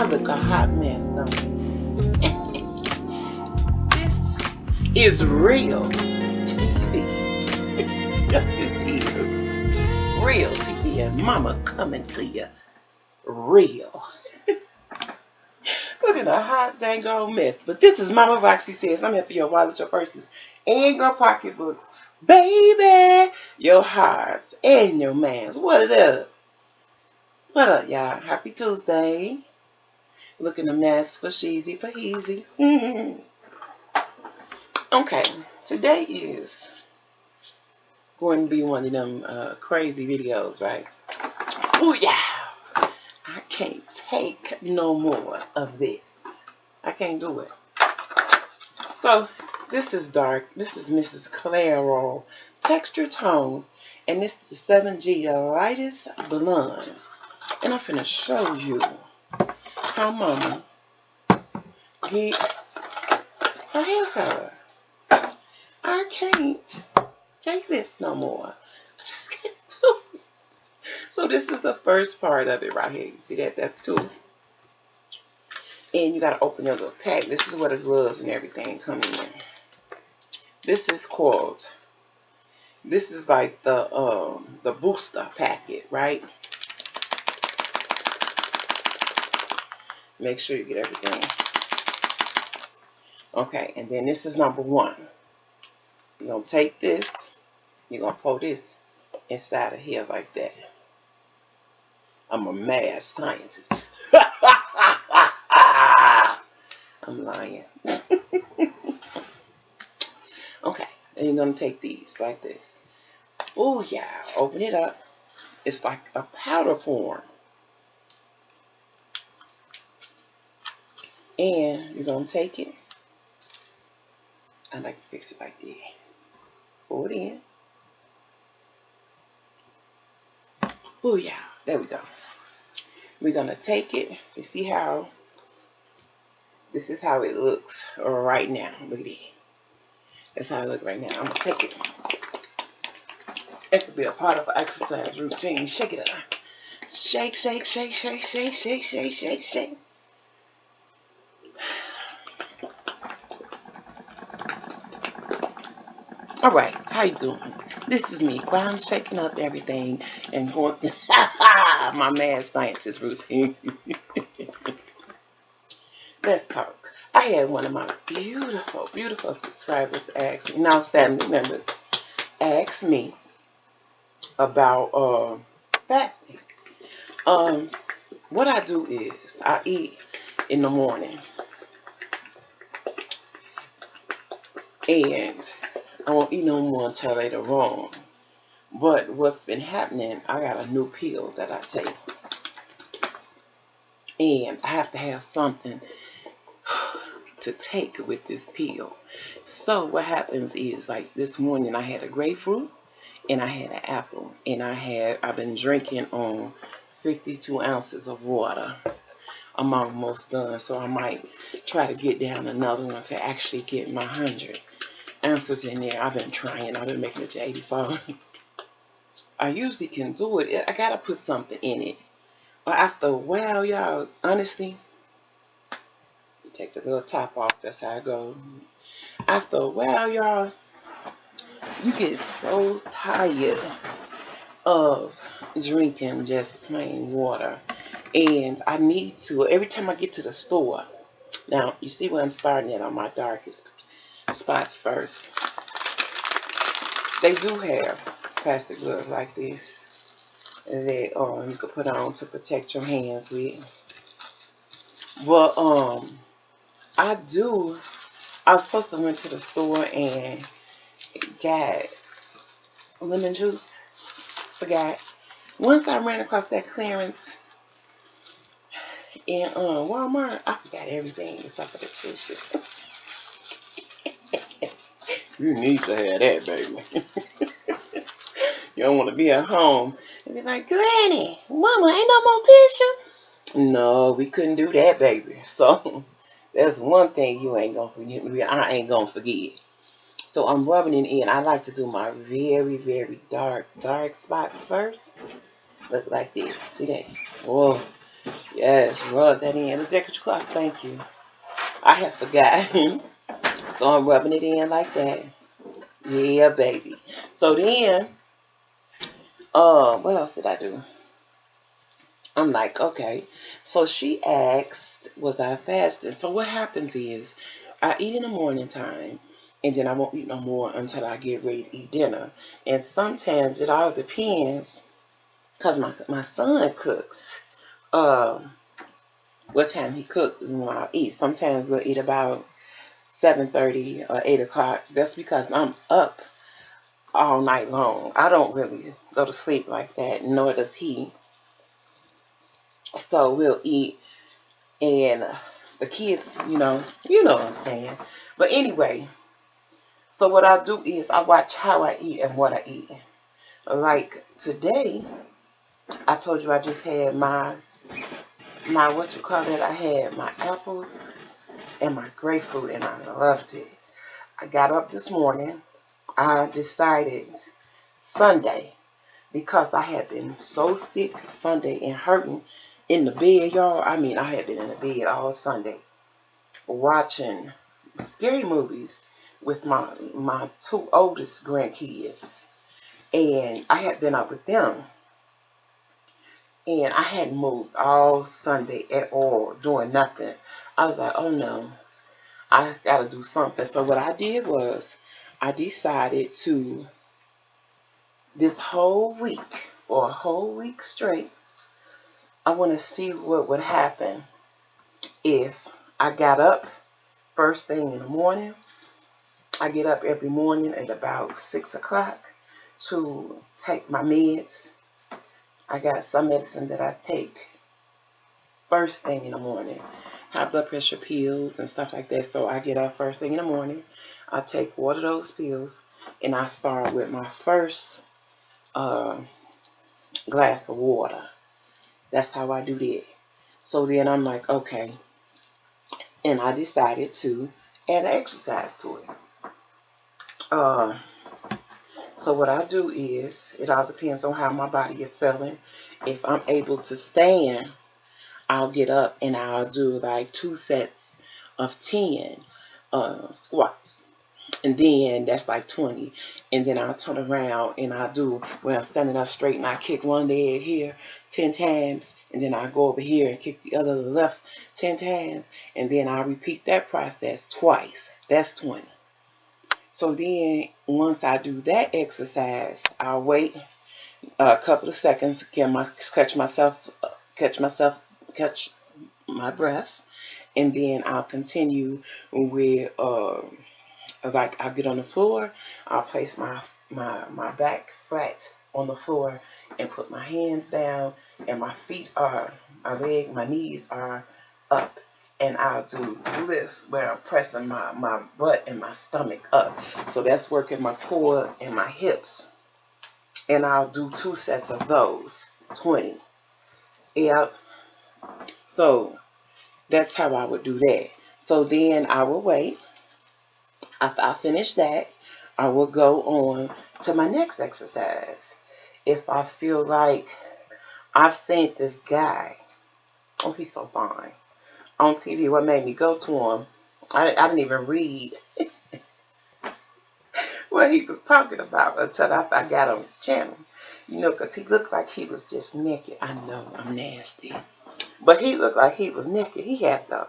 I look a hot mess, don't I? This is real TV. This is real TV, and Mama coming to you real. Look at a hot dang old mess. But this is Mama Roxy Says. I'm here for your wallet, your purses, and your pocketbooks. Baby, your hearts and your mans. What it up? What up, y'all? Happy Tuesday. Looking a mess for Sheezy for Easy. Okay, today is going to be one of them crazy videos, right? Oh yeah, I can't take no more of this. I can't do it. So this is dark. This is Mrs. Clairol Texture Tones, and this is the 7G, the lightest blonde. And I'm finna show you how Mama get her hair color. I can't take this no more. I just can't do it. So this is the first part of it right here. You see that? That's two. And you gotta open your little pack. This is where the gloves and everything come in. This is called. This is like the booster packet, right? Make sure you get everything. Okay, and then this is number one. You're gonna take this. You're gonna pour this inside of here like that. I'm a mad scientist. I'm lying. Okay, and you're gonna take these like this. Oh yeah, open it up. It's like a powder form. And you're gonna take it. I like to fix it like that. Pour it in. Oh yeah, there we go. We're gonna take it. You see how this is how it looks right now. Look at it. That's how it looks right now. I'm gonna take it. It could be a part of an exercise routine. Shake it up. Shake, shake, shake, shake, shake, shake, shake, shake, shake. All right, how you doing? This is me. While I'm shaking up everything and going, my mad scientist routine. Let's talk. I had one of my beautiful, beautiful subscribers ask me, now family members, ask me about fasting. What I do is I eat in the morning, and I won't eat no more until later on. But what's been happening, I got a new pill that I take, and I have to have something to take with this pill. So what happens is, like this morning I had a grapefruit and I had an apple, and I've been drinking on 52 ounces of water. I'm almost done, so I might try to get down another one to actually get my 100 ounces in there. I've been trying. I've been making it to 84. I usually can do it. I gotta put something in it. But after a while, y'all, honestly, you take the little top off. That's how it goes. After a while, y'all, you get so tired of drinking just plain water. And I need to, every time I get to the store, now you see where I'm starting at on my darkest spots first. They do have plastic gloves like this that you can put on to protect your hands with. But I was supposed to went to the store and got lemon juice. Forgot. Once I ran across that clearance in Walmart, I forgot everything except for the tissue. You need to have that, baby. You don't want to be at home and be like, Granny, Mama, ain't no more tissue. No, we couldn't do that, baby. So that's one thing you ain't gonna forget. I ain't gonna forget. So I'm rubbing it in. I like to do my very, very dark spots first. Look like this. See that? Whoa. Yes, rub that in. Executive clock, thank you. I have forgotten. So I'm rubbing it in like that. Yeah, baby. So then, what else did I do? I'm like, okay. So she asked, was I fasting? So what happens is, I eat in the morning time, and then I won't eat no more until I get ready to eat dinner. And sometimes it all depends, cause my son cooks. Um, what time he cooks is when I eat. Sometimes we'll eat about 7:30 or 8 o'clock. That's because I'm up all night long. I don't really go to sleep like that, nor does he. So we'll eat, and the kids, you know what I'm saying. But anyway, so what I do is I watch how I eat and what I eat. Like today, I told you I just had my what you call it. I had my apples and my grapefruit, and I loved it. I got up this morning. I decided Sunday, because I had been so sick Sunday and hurting in the bed, y'all. I mean, I had been in the bed all Sunday watching scary movies with my two oldest grandkids, and I had been up with them, and I hadn't moved all Sunday at all, doing nothing. I was like, oh no, I gotta do something. So what I did was I decided to, this whole week or a whole week straight, I want to see what would happen if I got up first thing in the morning. I get up every morning at about 6 o'clock to take my meds. I got some medicine that I take first thing in the morning, high blood pressure pills and stuff like that. So I get up first thing in the morning. I take one of those pills, and I start with my first uh, glass of water. That's how I do that. So then I'm like, okay. And I decided to add exercise to it. Uh, so what I do is, it all depends on how my body is feeling. If I'm able to stand, I'll get up and I'll do like 2 sets of 10 squats. And then that's like 20. And then I'll turn around and I'll do, when I'm standing up straight, and I kick one leg here 10 times. And then I go over here and kick the other left 10 times. And then I'll repeat that process twice. That's 20. So then once I do that exercise, I'll wait a couple of seconds, catch myself, catch my breath. And then I'll continue with like I'll get on the floor, I'll place my back flat on the floor and put my hands down, and my feet are, my knees are up. And I'll do this where I'm pressing my butt and my stomach up. So that's working my core and my hips. And I'll do 2 sets of those, 20. Yep. So that's how I would do that. So then I will wait. After I finish that, I will go on to my next exercise. If I feel like, I've seen this guy, oh, he's so fine, on TV. What made me go to him, I didn't even read what he was talking about until after I got on his channel. Because he looked like he was just naked. I know I'm nasty. But he looked like he was naked. He had the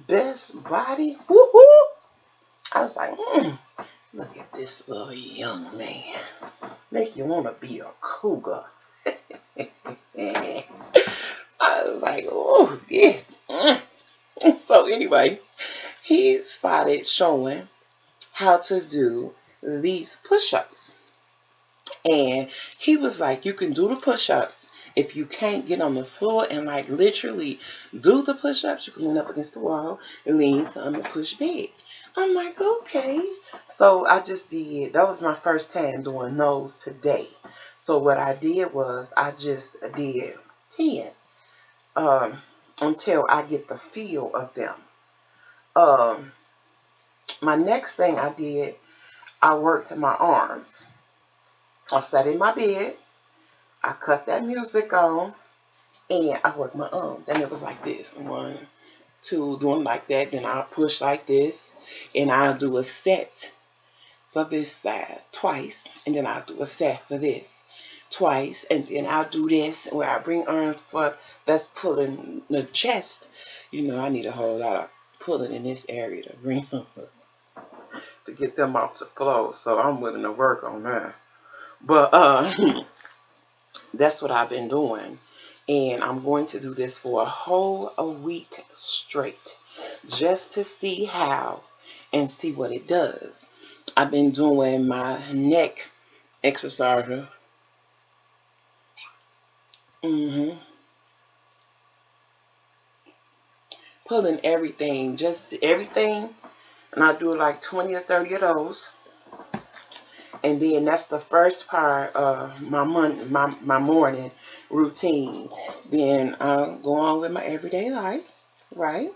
best body. Woo-hoo! I was like, look at this little young man. Make you want to be a cougar. I was like, oh, yeah. So anyway, he started showing how to do these push-ups. And he was like, you can do the push-ups. If you can't get on the floor and like literally do the push-ups, you can lean up against the wall and lean some and push back. I'm like, okay. So I just did, that was my first time doing those today. So what I did was I just did 10 until I get the feel of them. Um, my next thing I did, I worked my arms. I sat in my bed. I cut that music on. And I work my arms, and it was like this. One, two, doing like that. Then I'll push like this, and I'll do a set for this side twice, and then I'll do a set for this twice, and then I'll do this where I bring arms for that's pulling the chest. You know, I need a whole lot of pulling in this area to bring them to get them off the floor. So I'm willing to work on that. But that's what I've been doing. And I'm going to do this for a week straight just to see how and see what it does. I've been doing my neck exercise. hmm Pulling everything, just everything. And I do like 20 or 30 of those. And then that's the first part of my morning routine. Then I'll go on with my everyday life, right?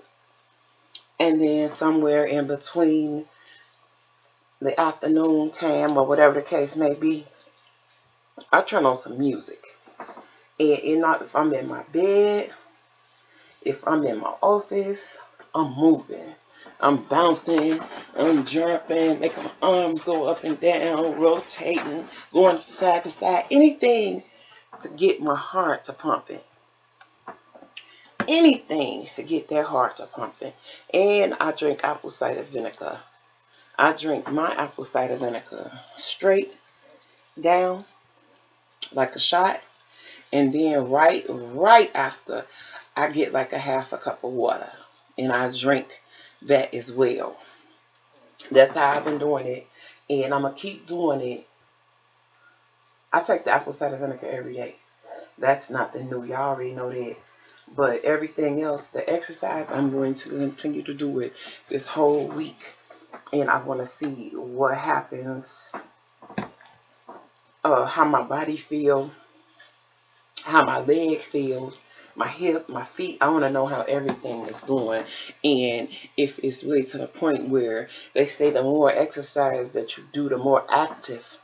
And then somewhere in between the afternoon time or whatever the case may be, I turn on some music. And not if I'm in my bed, if I'm in my office, I'm moving. I'm bouncing, I'm jumping, making my arms go up and down, rotating, going from side to side, anything to get my heart to pumping. Anything to get their heart to pumping. And I drink apple cider vinegar. I drink my apple cider vinegar straight down like a shot, and then right after I get like a half a cup of water, and I drink that as well. That's how I've been doing it, and I'm gonna keep doing it. I take the apple cider vinegar every day. That's nothing new. Y'all already know that. But everything else, the exercise, I'm going to continue to do it this whole week, and I want to see what happens, how my body feel, how my leg feels, my hip, my feet. I want to know how everything is doing, and if it's really to the point where they say the more exercise that you do, the more active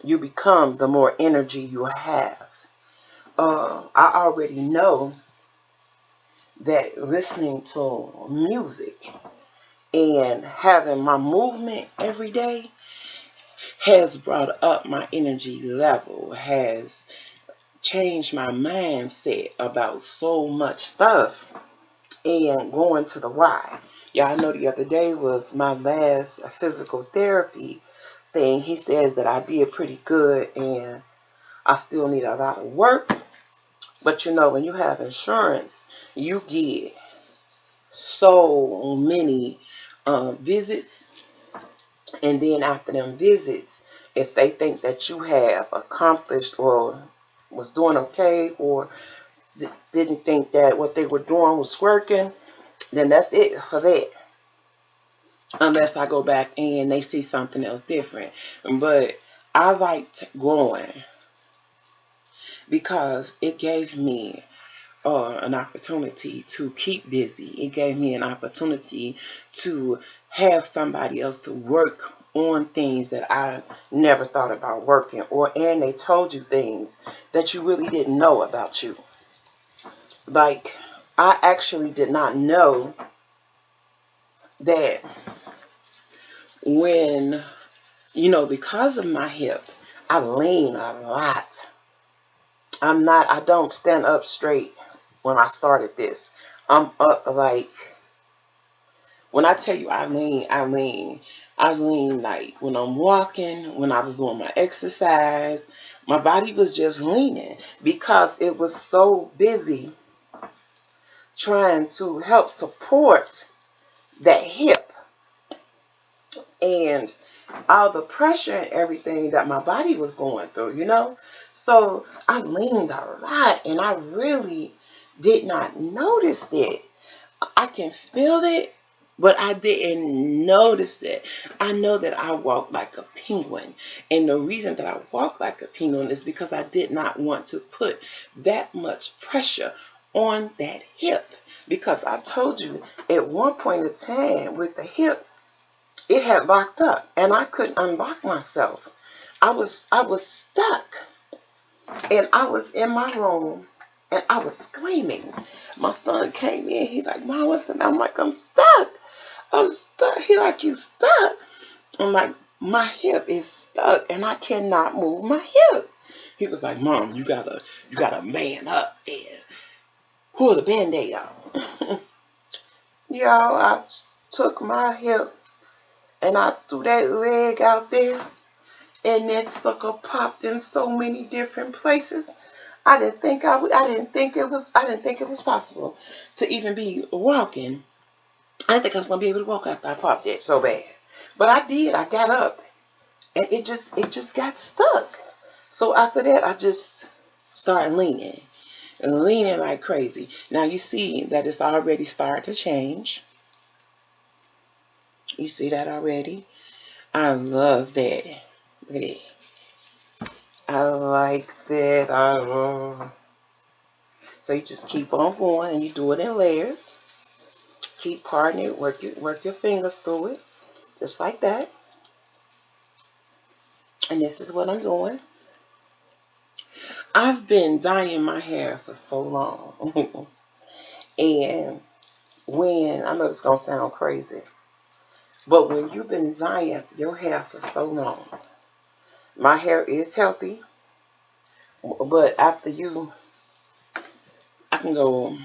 you become, the more energy you have. I already know that listening to music and having my movement every day has brought up my energy level, has changed my mindset about so much stuff, and going to the why. Y'all know the other day was my last physical therapy thing. He says that I did pretty good and I still need a lot of work. But you know, when you have insurance, you get so many visits, and then after them visits, if they think that you have accomplished or was doing okay, or didn't think that what they were doing was working, then that's it for that. Unless I go back and they see something else different. But I liked growing because it gave me an opportunity to keep busy. It gave me an opportunity to have somebody else to work on things that I never thought about working, and they told you things that you really didn't know about you. Like, I actually did not know that when, because of my hip, I lean a lot. I don't stand up straight when I started this. I'm up like, when I tell you I lean, I lean. I lean like when I'm walking, when I was doing my exercise. My body was just leaning because it was so busy trying to help support that hip and all the pressure and everything that my body was going through. So I leaned a lot, and I really did not notice it. I can feel it, but I didn't notice it. I know that I walk like a penguin. And the reason that I walk like a penguin is because I did not want to put that much pressure on that hip. Because I told you at one point in time with the hip, it had locked up and I couldn't unlock myself. I was stuck. And I was in my room and I was screaming. My son came in. He like, Mom, what's the matter? I'm like, I'm stuck. I'm stuck. He like, you stuck? I'm like, my hip is stuck and I cannot move my hip. He was like, Mom, you gotta man up and pull the band-aid out. Y'all, I took my hip and I threw that leg out there, and that sucker popped in so many different places. I didn't think it was possible to even be walking. I didn't think I was gonna be able to walk after I popped it so bad. But I did. I got up and it just got stuck. So after that I just started leaning and leaning like crazy. Now you see that it's already started to change. You see that already? I love that. Look at it. I like that. I love. So you just keep on going and you do it in layers. Keep parting it, work your fingers through it, just like that. And this is what I'm doing. I've been dyeing my hair for so long. And when, I know this gonna sound crazy, but when you've been dyeing your hair for so long, my hair is healthy, but after I can go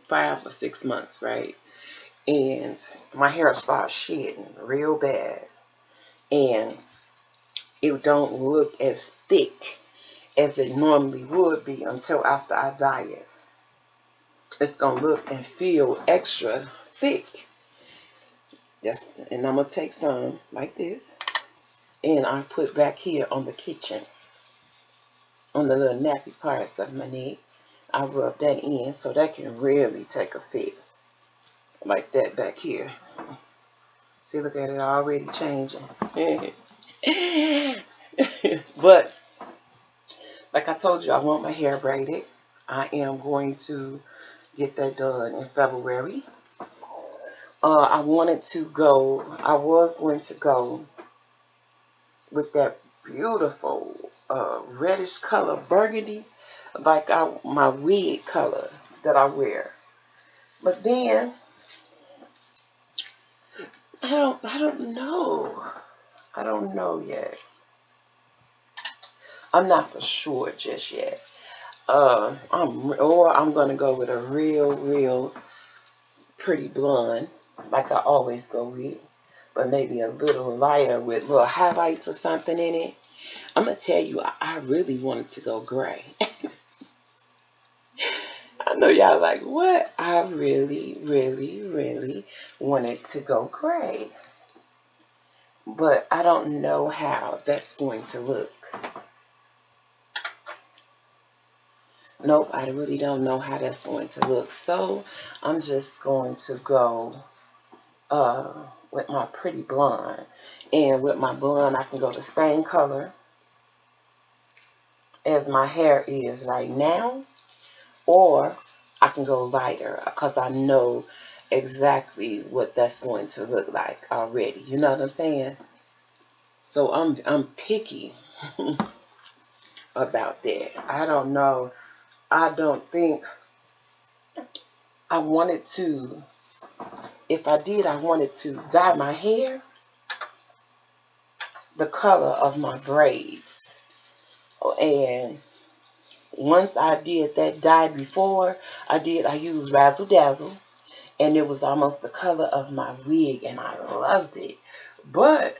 5 or 6 months, right? And my hair starts shedding real bad. And it don't look as thick as it normally would be until after I dye it. It's gonna look and feel extra thick. Yes, and I'm gonna take some like this, and I put back here on the kitchen, on the little nappy parts of my neck. I rub that in so that can really take a fit, like that back here. See, look at it already changing. But like I told you, I want my hair braided. I am going to get that done in February. I was going to go with that beautiful reddish color, burgundy, like my wig color that I wear. But then, I don't know. I don't know yet. I'm not for sure just yet. I'm gonna go with a real pretty blonde, like I always go with, but maybe a little lighter with little highlights or something in it. I'm gonna tell you, I really wanted to go gray. I know y'all like, what? I really wanted to go gray, but I don't know how that's going to look. Nope, I really don't know how that's going to look. So I'm just going to go uh, with my pretty blonde. And with my blonde, I can go the same color as my hair is right now, or I can go lighter because I know exactly what that's going to look like already. You know what I'm saying? So I'm picky about that. I don't know. I don't think I wanted to. If I did, I wanted to dye my hair the color of my braids. And once I did that dye before, I used Razzle Dazzle, and it was almost the color of my wig, and I loved it. But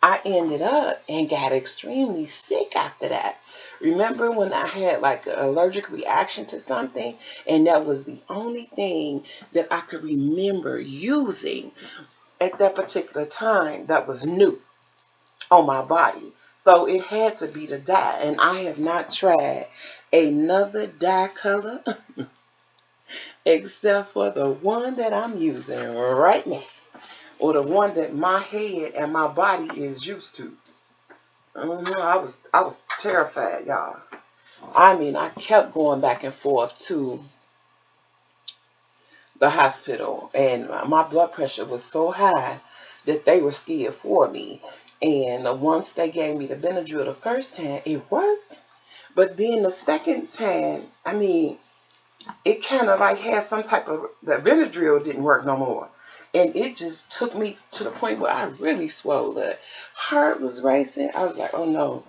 I ended up and got extremely sick after that. Remember when I had like an allergic reaction to something, and that was the only thing that I could remember using at that particular time that was new on my body. So it had to be the dye, and I have not tried another dye color except for the one that I'm using right now, or the one that my head and my body is used to. I was terrified, y'all. I mean, I kept going back and forth to the hospital, and my blood pressure was so high that they were scared for me. And once they gave me the Benadryl the first time, it worked. But then the second time, I mean, it kind of like had some type of, the Benadryl didn't work no more. And it just took me to the point where I really swelled up. Heart was racing. I was like, oh no,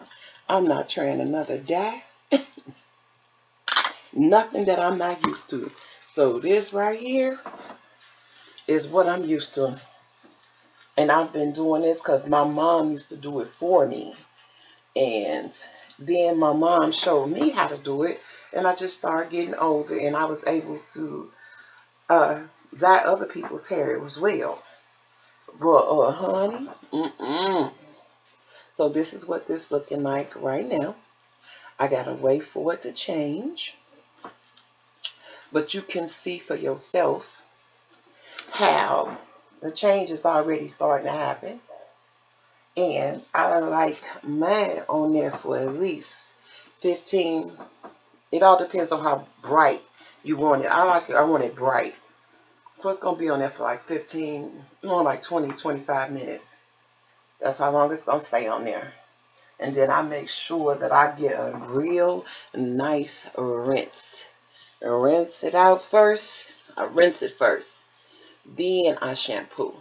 I'm not trying another die. Nothing that I'm not used to. So this right here is what I'm used to. And I've been doing this because my mom used to do it for me. And then my mom showed me how to do it. And I just started getting older and I was able to uh, dye other people's hair as well. But, honey, so this is what this looking like right now. I gotta wait for it to change. But you can see for yourself how the change is already starting to happen. And I like mine on there for at least 15. It all depends on how bright you want it. I want it bright. So it's going to be on there for like 15, more like 20, 25 minutes. That's how long it's going to stay on there. And then I make sure that I get a real nice rinse. Rinse it out first. I rinse it first. Then I shampoo.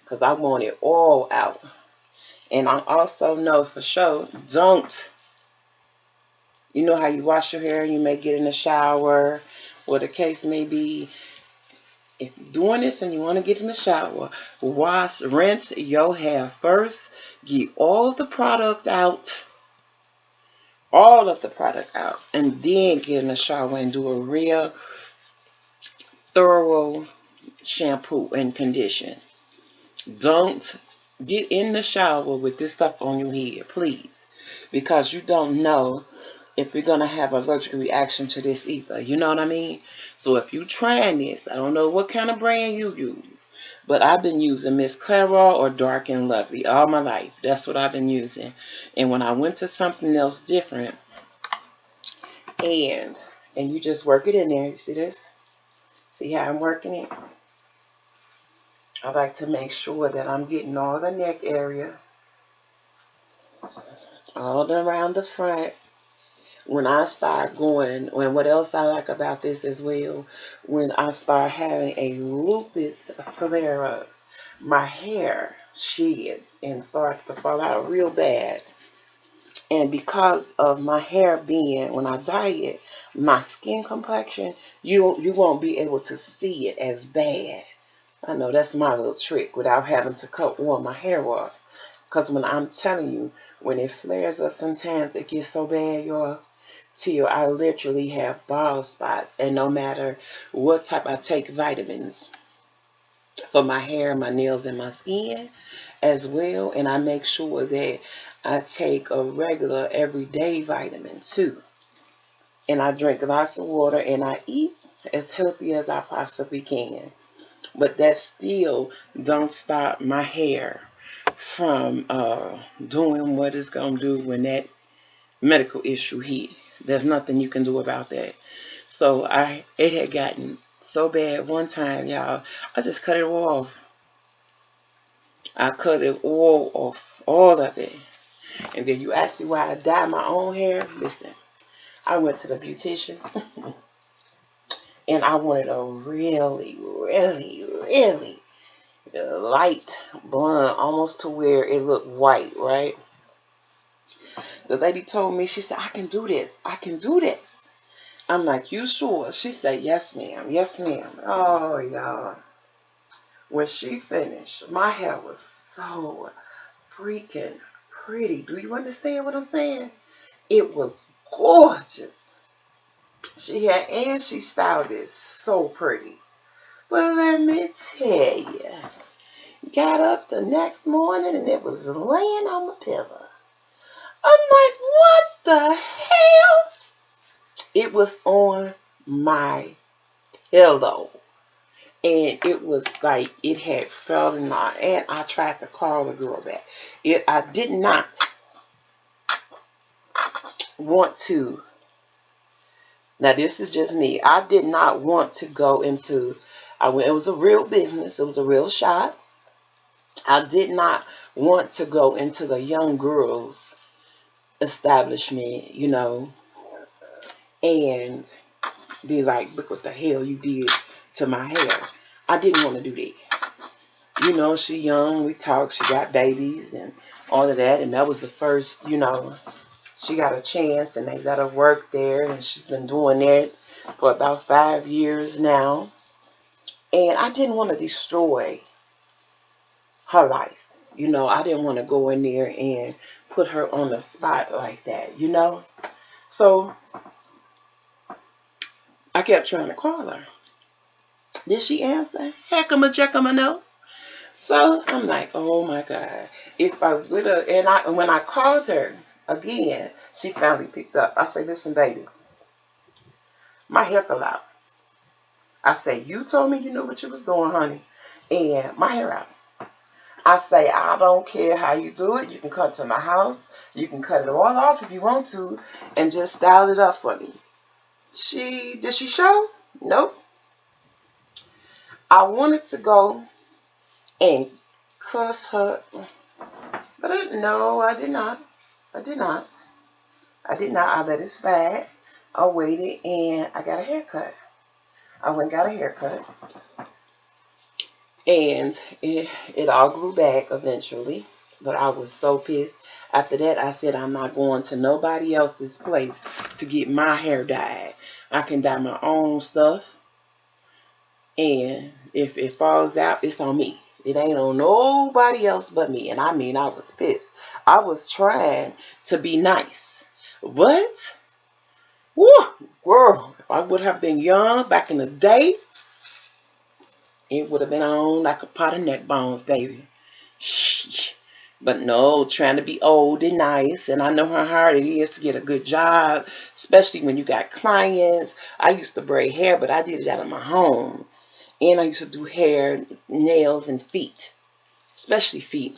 Because I want it all out. And I also know for sure, you know how you wash your hair, you may get in the shower, or the case may be, if you're doing this and you want to get in the shower, rinse your hair first, get all of the product out, and then get in the shower and do a real thorough shampoo and condition. Don't get in the shower with this stuff on your head, please, because you don't know if you're going to have an allergic reaction to this either. You know what I mean? So if you trying this, I don't know what kind of brand you use, but I've been using Miss Clairol or Dark and Lovely all my life. That's what I've been using. And when I went to something else different, and you just work it in there. You see this? See how I'm working it? I like to make sure that I'm getting all the neck area, all around the front. When I start going, and what else I like about this as well, when I start having a lupus flare up, my hair sheds and starts to fall out real bad. And because of my hair being, when I dye it, my skin complexion, you won't be able to see it as bad. I know that's my little trick without having to cut all my hair off. Because when I'm telling you, when it flares up sometimes, it gets so bad, y'all, till I literally have bald spots. And no matter what type, I take vitamins for my hair, my nails, and my skin as well. And I make sure that I take a regular everyday vitamin too. And I drink lots of water and I eat as healthy as I possibly can. But that still don't stop my hair from doing what it's going to do when that medical issue hit. There's nothing you can do about that. So it had gotten so bad one time, y'all, I just cut it off. I cut it all off, all of it. And then you ask me why I dye my own hair. Listen, I went to the beautician and I wanted a really, really, really light blonde, almost to where it looked white, right? The lady told me, she said, I can do this. I can do this. I'm like, you sure? She said, yes, ma'am. Yes, ma'am. Oh, y'all. When she finished, my hair was so freaking pretty. Do you understand what I'm saying? It was gorgeous. She styled it so pretty. But let me tell you, got up the next morning and it was laying on my pillow. I'm like, what the hell? It was on my pillow. And it was like it had fallen out. And I tried to call the girl back. I did not want to. Now, this is just me. I did not want to go into. It was a real business. It was a real shop. I did not want to go into the young girls establishment, and be like, look what the hell you did to my hair. I didn't want to do that. She young, we talk, she got babies and all of that. And that was the first, she got a chance and they let her work there. And she's been doing that for about 5 years now. And I didn't want to destroy her life. I didn't want to go in there and put her on the spot like that. So I kept trying to call her. Did she answer? Heckama jackama no. So I'm like, oh my God. If I would have, and when I called her again, she finally picked up. I said, listen, baby, my hair fell out. I say, you told me you knew what you was doing, honey. And my hair out. I say, I don't care how you do it. You can come to my house. You can cut it all off if you want to and just style it up for me. Did she show? Nope. I wanted to go and cuss her, but no, I did not. I did not. I did not. I let it slide. I waited and I got a haircut. I went and got a haircut. And it all grew back eventually. But I was so pissed. After that, I said, I'm not going to nobody else's place to get my hair dyed. I can dye my own stuff. And if it falls out, it's on me. It ain't on nobody else but me. And I mean, I was pissed. I was trying to be nice. What? Woo, girl, if I would have been young back in the day, it would have been on like a pot of neck bones, baby. Shh. But no, trying to be old and nice. And I know how hard it is to get a good job, especially when you got clients. I used to braid hair, but I did it out of my home. And I used to do hair, nails, and feet, especially feet.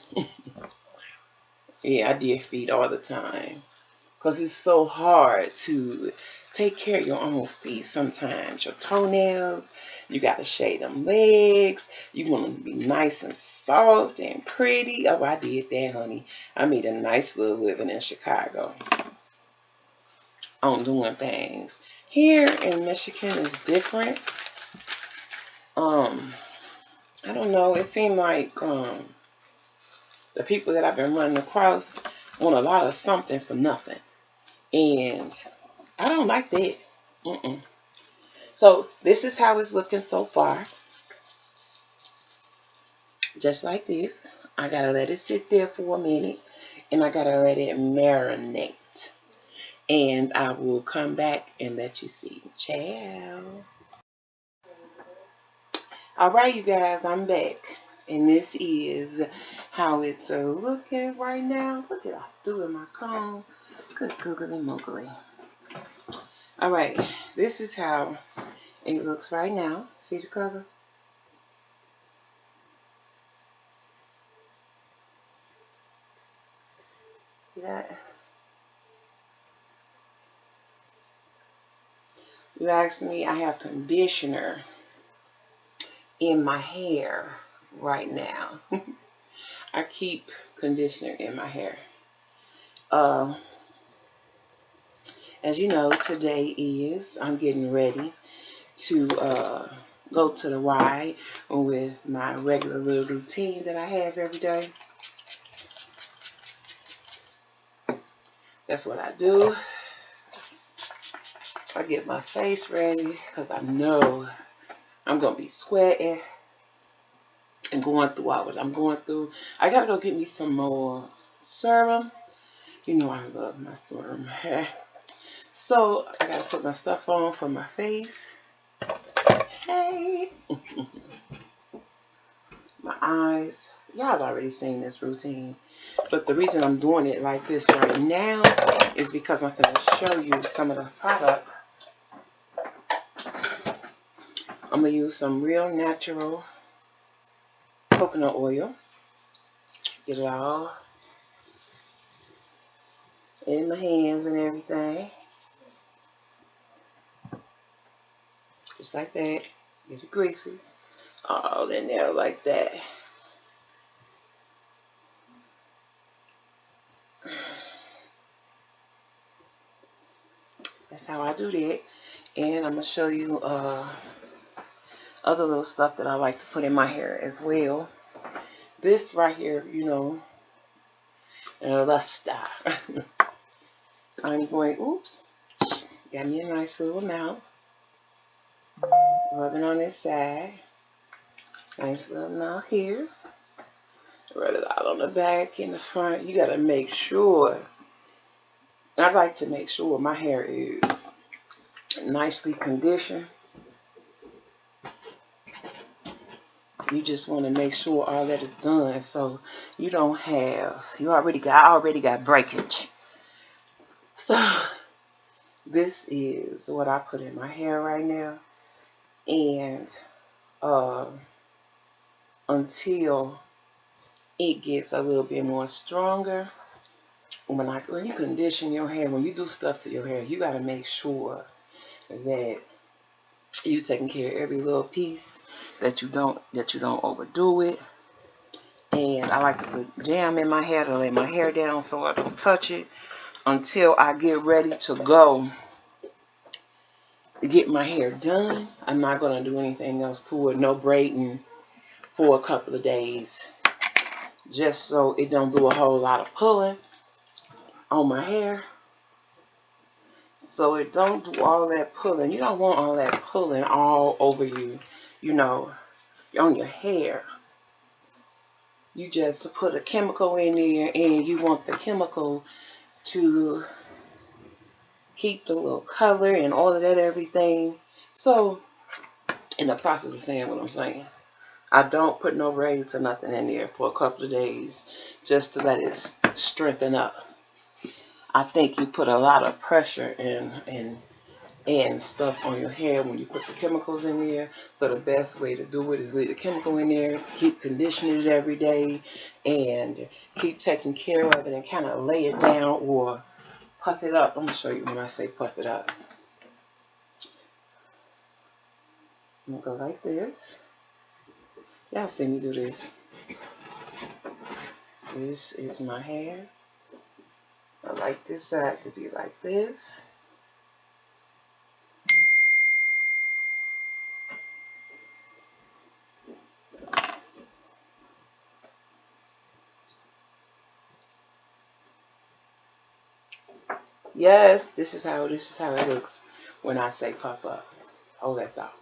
Yeah, I did feet all the time. Because it's so hard to take care of your own feet sometimes. Your toenails, you got to shave them legs. You want to be nice and soft and pretty. Oh, I did that, honey. I made a nice little living in Chicago on doing things. Here in Michigan is different. I don't know. It seemed like the people that I've been running across want a lot of something for nothing. And I don't like that. Mm-mm. So this is how it's looking so far. Just like this. I gotta let it sit there for a minute. And I gotta let it marinate. And I will come back and let you see. Ciao. Alright, you guys, I'm back. And this is how it's looking right now. What did I do in my comb? Good googly moogly. Alright, this is how it looks right now. See the color? See that? You asked me, I have conditioner in my hair right now. I keep conditioner in my hair. As you know, I'm getting ready to go to the Y with my regular little routine that I have every day. That's what I do. I get my face ready because I know I'm going to be sweating and going through all what I'm going through. I got to go get me some more serum. You know I love my serum. So I got to put my stuff on for my face. Hey. My eyes. Y'all already seen this routine. But the reason I'm doing it like this right now is because I'm going to show you some of the product. I'm going to use some real natural coconut oil. Get it all in my hands and everything. Just like that. Get it greasy. All in there like that. That's how I do that. And I'm going to show you other little stuff that I like to put in my hair as well. This right here, you know, Luster. I'm going, oops, got me a nice little amount. Rubbing on this side. Nice little amount here. Rub it out on the back and the front. You got to make sure. I like to make sure my hair is nicely conditioned. You just want to make sure all that is done so you don't have, I already got breakage. So this is what I put in my hair right now. And until it gets a little bit more stronger, when you condition your hair, when you do stuff to your hair, you got to make sure that you taking care of every little piece, that you don't overdo it. And I like to put jam in my hair to lay my hair down so I don't touch it until I get ready to go get my hair done. I'm not going to do anything else to it. No braiding for a couple of days, just so it don't do a whole lot of pulling on my hair. So it don't do all that pulling. You don't want all that pulling all over you, you know, on your hair. You just put a chemical in there, and you want the chemical to keep the little color and all of that everything. So in the process of saying what I'm saying, I don't put no braids or nothing in there for a couple of days just to let it strengthen up. I think you put a lot of pressure and stuff on your hair when you put the chemicals in there. So the best way to do it is leave the chemical in there, keep conditioning it every day, and keep taking care of it and kind of lay it down or puff it up. I'm going to show you when I say puff it up. I'm going to go like this. Y'all see me do this. This is my hair. I like this side to be like this. Yes, this is how it looks when I say puff up. Hold that thought.